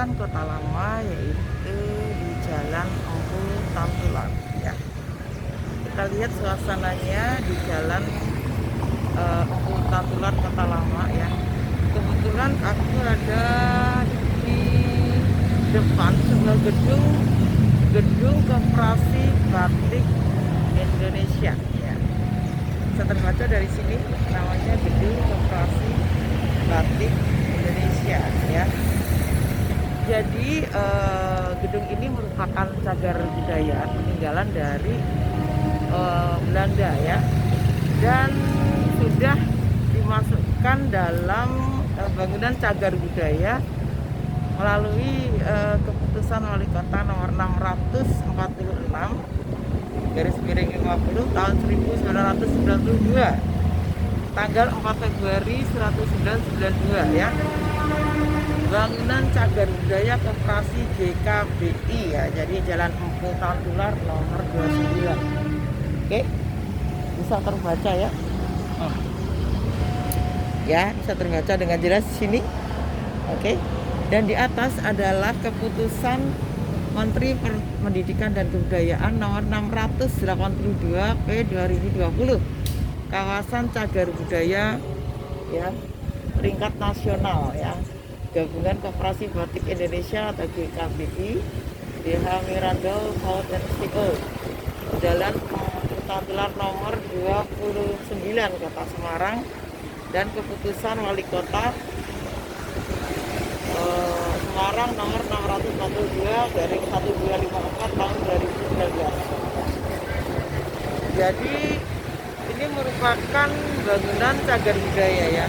kawasan Kota Lama, yaitu di Jalan Empu Tamtulan ya. Kita lihat suasananya di Jalan Empu Tamtulan Kota Lama ya. Kebetulan aku ada di depan sebuah gedung Koperasi Batik Indonesia ya. Bisa terbaca dari sini, namanya Gedung Koperasi Batik Indonesia ya. Jadi gedung ini merupakan cagar budaya peninggalan dari Belanda ya, dan sudah dimasukkan dalam bangunan cagar budaya melalui keputusan Wali Kota nomor 646 garis miring 50 tahun 1992 tanggal 4 Februari 1992 ya. Bangunan cagar budaya Koperasi JKBI ya. Jadi Jalan Empu Tamtular nomor 29. Oke, bisa terbaca ya. Ya, bisa terbaca dengan jelas di sini. Oke. Dan di atas adalah keputusan Menteri Pendidikan dan Kebudayaan nomor 682 P 2020. Kawasan cagar budaya ya, tingkat nasional ya. Gabungan Koperasi Batik Indonesia atau GKBI, DH Mirando South Co. Jalan Tamtular nomor 29 Kota Semarang, dan keputusan Wali Kota Semarang nomor 642 dari 1254 tahun 2019. Jadi ini merupakan bangunan cagar budaya ya.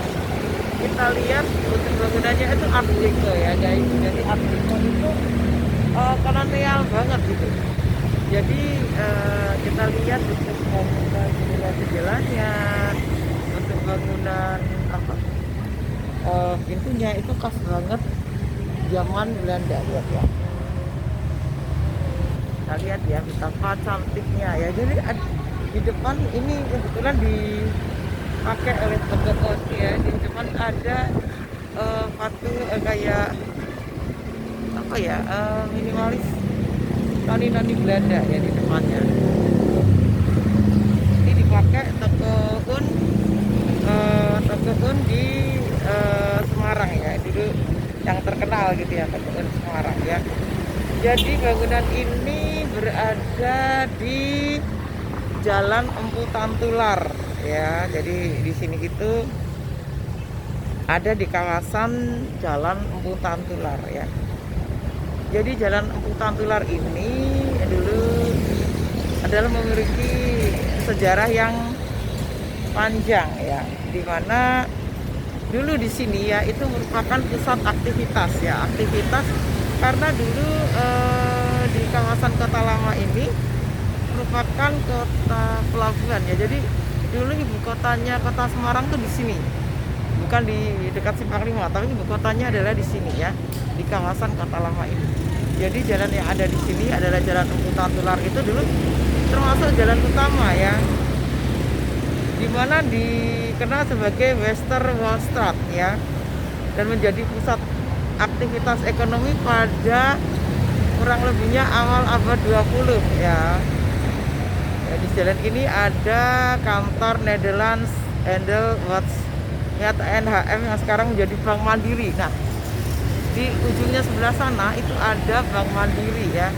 Kita lihat bentuk bangunannya itu art deco ya guys. Jadi art deco itu kolonial banget gitu. Jadi kita lihat bentuk bangunan jendela-jendelanya, bentuk bangunan pintunya itu khas banget zaman Belanda ya. Kita lihat ya betapa cantiknya ya. Jadi di depan ini kebetulan dipakai oleh pedagang ya. Di depan ada patung kayak apa ya, minimalis noni-noni Belanda ya di depannya. Ini dipakai toko un di Semarang ya, dulu yang terkenal gitu ya, toko un Semarang ya. Jadi bangunan ini berada di Jalan Empu Tamtular ya. Jadi di sini itu ada di kawasan Jalan Empu Tamtular ya. Jadi Jalan Empu Tamtular ini dulu adalah memiliki sejarah yang panjang ya, dimana dulu di sini ya itu merupakan pusat aktivitas ya, karena dulu di kawasan Kota Lama ini merupakan kota pelabuhan ya. Jadi dulu ibu kotanya Kota Semarang tuh di sini, bukan di dekat Simpang 5, tapi ibu kotanya adalah di sini ya, di kawasan Kota Lama ini. Jadi jalan yang ada di sini adalah Jalan Empu Tamtular, itu dulu termasuk jalan utama ya, dimana dikenal sebagai Western Wall Street ya, dan menjadi pusat aktivitas ekonomi pada kurang lebihnya awal abad 20 ya. Di jalan ini ada kantor Netherlands Watch ya, NHM yang sekarang menjadi Bank Mandiri. Nah, di ujungnya sebelah sana itu ada Bank Mandiri ya,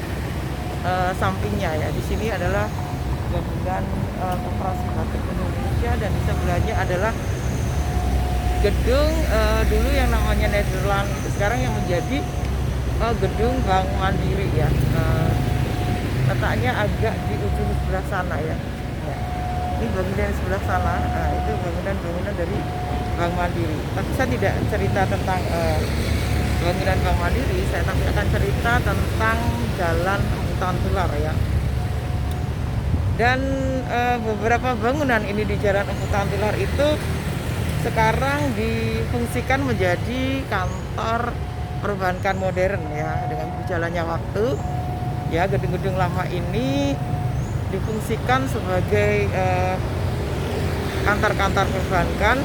sampingnya ya. Di sini adalah gabungan Koperasi Batik Indonesia, dan di sebelahnya adalah gedung dulu yang namanya Netherlands, sekarang yang menjadi gedung Bank Mandiri ya. Letaknya agak di ujung sebelah sana ya. Ini bangunan sebelah sana, itu bangunan dari Bank Mandiri. Tapi saya tidak cerita tentang bangunan Bank Mandiri, saya akan cerita tentang Jalan Empu Tamtular ya. Dan beberapa bangunan ini di Jalan Empu Tamtular itu sekarang difungsikan menjadi kantor perbankan modern ya. Dengan berjalannya waktu ya, gedung-gedung lama ini difungsikan sebagai kantor-kantor perbankan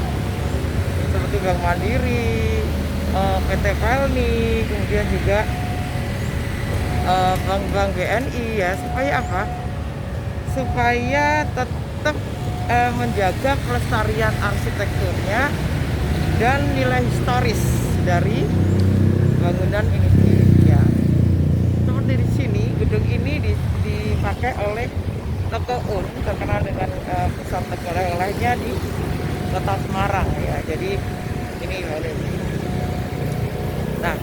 seperti Bank Mandiri, PT Pelni, kemudian juga bank-bank BNI ya, supaya apa? Supaya tetap menjaga pelestarian arsitekturnya dan nilai historis dari bangunan ini sendiri ya. Seperti di sini, gedung ini dipakai oleh Toko Un, terkenal dengan pusat toko oleh-olehnya di Kota Semarang ya. Jadi ini nah,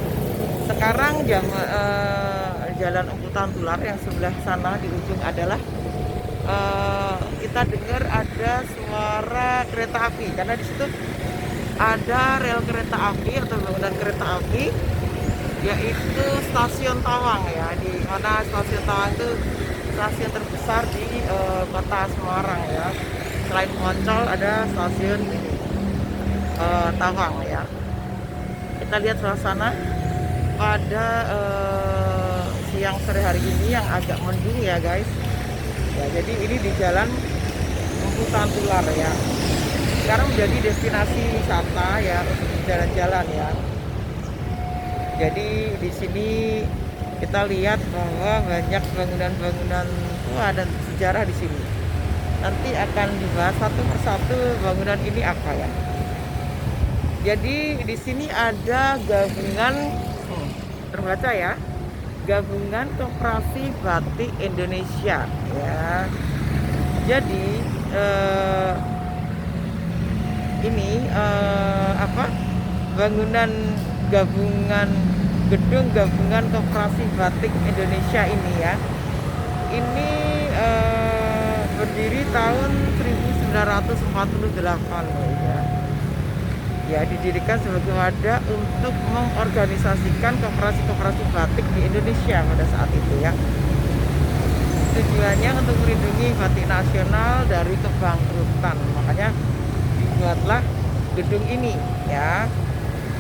sekarang Jalan Emputan Tular yang sebelah sana di ujung adalah kita dengar ada suara kereta api, karena di situ ada rel kereta api atau bangunan kereta api, yaitu Stasiun Tawang ya, di mana Stasiun Tawang itu stasiun terbesar di Kota Semarang ya. Selain Poncol ada stasiun Tawang ya. Kita lihat suasana pada siang sore hari ini yang agak mendung ya guys ya. Jadi ini di Jalan Emputan Tular ya, sekarang menjadi destinasi wisata ya untuk jalan-jalan ya. Jadi di sini kita lihat bahwa banyak bangunan-bangunan tua dan sejarah di sini. Nanti akan dibahas satu persatu bangunan ini apa ya. Jadi di sini ada gabungan terbaca ya, Gabungan Koperasi Batik Indonesia ya. Jadi ini bangunan gedung gabungan Koperasi Batik Indonesia ini ya. Ini berdiri tahun 1948 ya. Ya, didirikan sebagai wadah untuk mengorganisasikan koperasi-koperasi batik di Indonesia pada saat itu ya. Tujuannya untuk melindungi batik nasional dari kebangkrutan. Makanya dibuatlah gedung ini ya.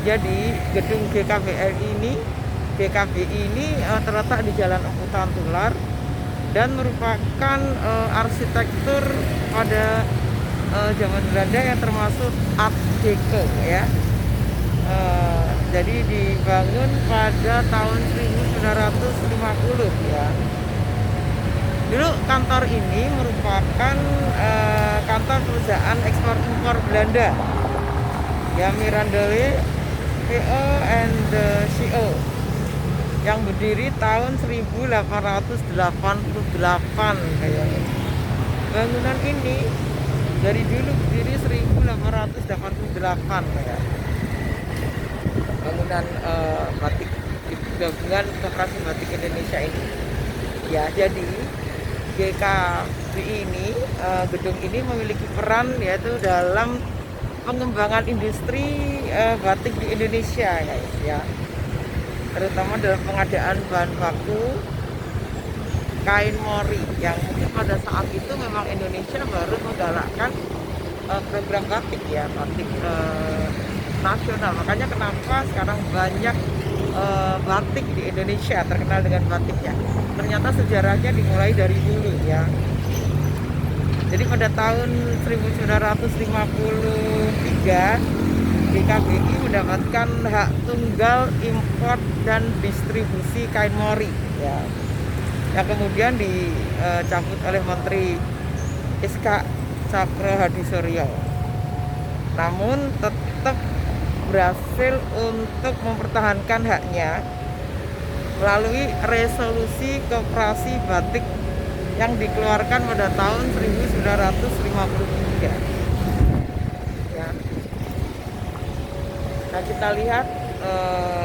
Jadi gedung GKBI ini terletak di Jalan Emputan Tular dan merupakan arsitektur pada zaman Belanda yang termasuk Art Deco ya. Jadi dibangun pada tahun 1950 ya. Dulu kantor ini merupakan kantor perusahaan ekspor impor Belanda ya, Mirandole PO and CO, yang berdiri tahun 1888 kayaknya. Bangunan ini dari dulu berdiri 1888 ya. Bangunan batik gabungan Koperasi Batik Indonesia ini. Ya, jadi GKBI ini gedung ini memiliki peran yaitu dalam pengembangan industri batik di Indonesia guys ya. Terutama dalam pengadaan bahan baku kain mori yang mungkin pada saat itu memang Indonesia baru menggalakkan program batik ya, batik nasional. Makanya kenapa sekarang banyak batik di Indonesia terkenal dengan batiknya. Ternyata sejarahnya dimulai dari dulu ya. Jadi pada tahun 1953 GKBI mendapatkan hak tunggal import dan distribusi kain mori ya, yang kemudian dicabut oleh Menteri SK Cakra Hadi Suryo. Namun tetap berhasil untuk mempertahankan haknya melalui resolusi koperasi batik yang dikeluarkan pada tahun 1953 ya. Nah, kita lihat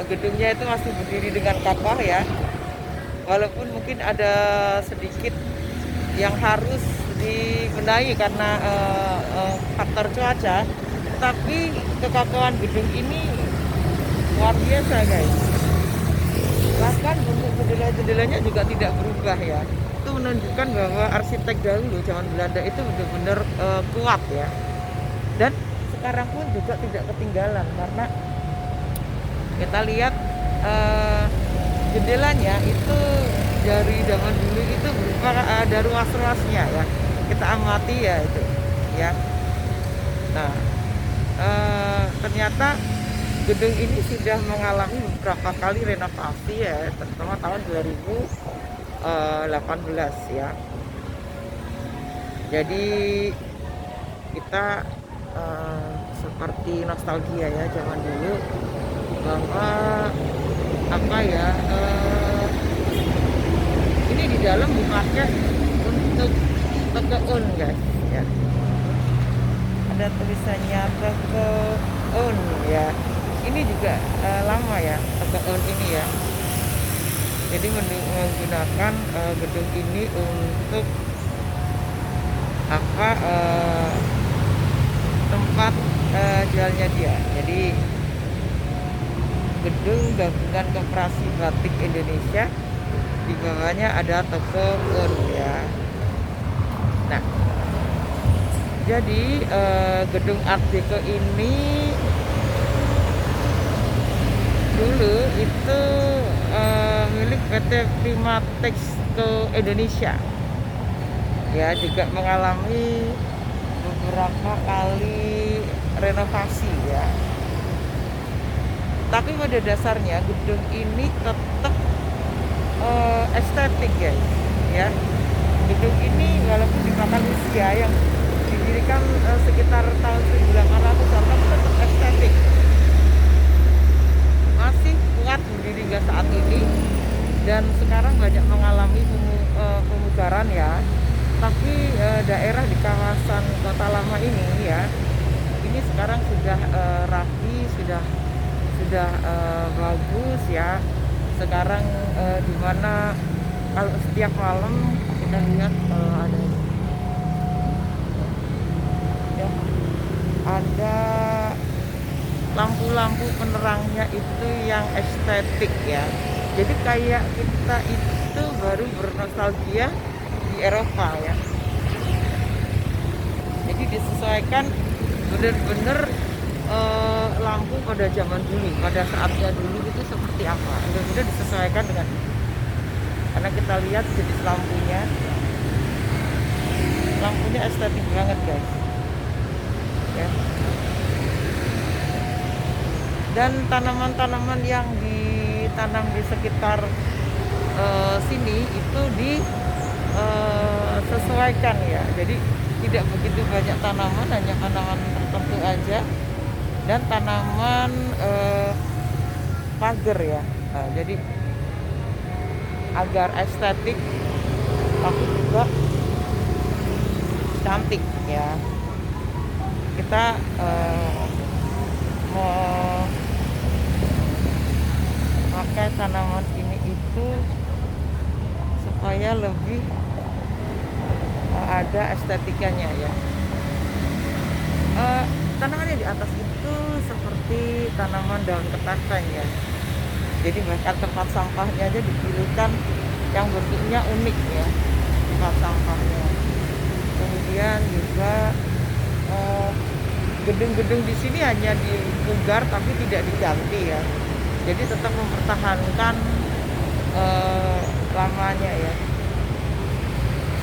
gedungnya itu masih berdiri dengan kokoh ya, walaupun mungkin ada sedikit yang harus dibenahi karena faktor cuaca, tapi kekokohan gedung ini luar biasa guys. Bahkan bentuk jendela-jendelanya juga tidak berubah ya. Itu menunjukkan bahwa arsitek dahulu zaman Belanda itu benar-benar kuat ya. Dan sekarang pun juga tidak ketinggalan, karena kita lihat jendelanya itu dari zaman dulu itu berupa ada ruas-ruasnya ya. Kita amati ya itu ya. Nah, ternyata gedung ini sudah mengalami beberapa kali renovasi ya, terutama tahun 2018 ya. Jadi kita seperti nostalgia ya zaman dulu, bahwa apa ya, ini di dalam bukannya untuk Tekeun guys ya, ada tulisannya Tekeun ya. Ini juga lama ya Tekeun ini ya. Jadi menggunakan gedung ini untuk apa, tempat jualnya dia. Jadi gedung gabungan koperasi batik Indonesia, di bawahnya ada Tekeun ya. Nah, jadi gedung Art Deco ini dulu itu milik PT Prima Textile Indonesia ya, juga mengalami beberapa kali renovasi ya. Tapi pada dasarnya gedung ini tetap estetik guys ya. Gedung ini walaupun dimakan usia yang didirikan sekitar tahun 1800-an, tapi tetap estetik, masih kuat berdiri hingga saat ini, dan sekarang banyak mengalami pemugaran ya. Tapi daerah di kawasan Kota Lama ini ya, ini sekarang sudah rapi, sudah bagus ya. Sekarang di mana kalau setiap malam kita lihat ada ya, ada lampu-lampu penerangnya itu yang estetik ya. Jadi kayak kita itu baru bernostalgia di Eropa ya. Jadi disesuaikan benar-benar lampu pada zaman dulu, pada saatnya dulu itu seperti apa. Benar-benar disesuaikan dengan, karena kita lihat jenis lampunya estetik banget guys ya. Dan tanaman-tanaman yang ditanam di sekitar sini itu disesuaikan ya. Jadi tidak begitu banyak tanaman, hanya tanaman tertentu aja, dan tanaman pagar ya. Jadi agar estetik tapi juga cantik ya. Kita memakai tanaman ini itu supaya lebih ada estetikanya ya. Tanaman yang di atas itu seperti tanaman daun ketakan ya. Jadi bahkan tempat sampahnya aja dipilihkan yang bentuknya unik ya, tempat sampahnya. Kemudian juga gedung-gedung di sini hanya dipugar tapi tidak diganti ya. Jadi tetap mempertahankan lamanya ya,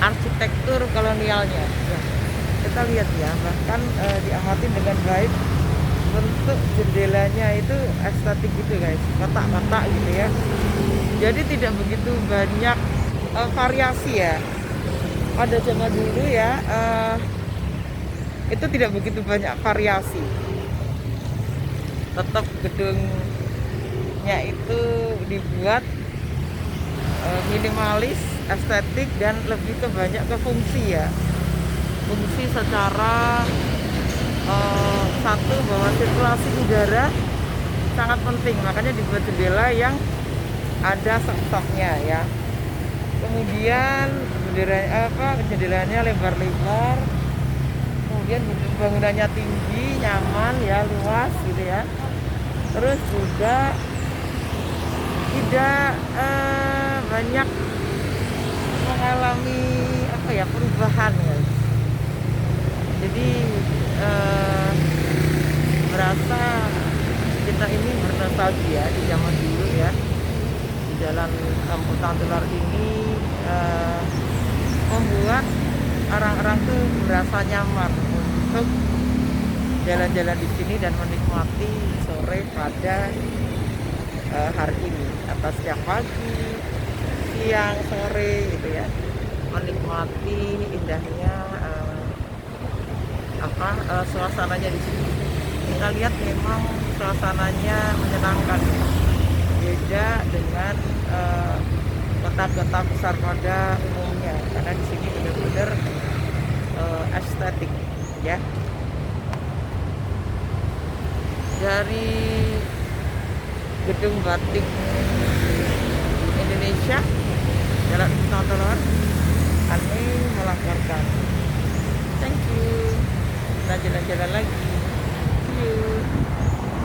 arsitektur kolonialnya ya. Kita lihat ya, bahkan diamati dengan baik, bentuk jendelanya itu estetik gitu guys, kotak-kotak gitu ya. Jadi tidak begitu banyak variasi ya. Pada zaman dulu ya, itu tidak begitu banyak variasi. Tetap gedungnya itu dibuat minimalis, estetik, dan lebih ke banyak ke fungsi ya. Fungsi secara satu, bahwa sirkulasi udara sangat penting, makanya dibuat jendela yang ada stoknya ya. Kemudian jendelanya lebar-lebar, kemudian bangunannya tinggi, nyaman ya, luas gitu ya. Terus juga tidak banyak mengalami apa ya, perubahan ya. Jadi merasa kita ini bernostalgia di zaman dulu ya. Di Jalan Rambutan Tular ini membuat orang-orang tuh merasa nyaman untuk jalan-jalan di sini dan menikmati sore pada hari ini, atas siang pagi, siang, sore gitu ya, menikmati indahnya suasananya di sini. Kita lihat memang suasananya menyenangkan, beda dengan kota-kota besar pada umumnya, karena di sini benar-benar estetik ya. Dari gedung batik Indonesia, Jalan Trotoar, kami melaporkan. Thank you. Kita jalan-jalan lagi. See you.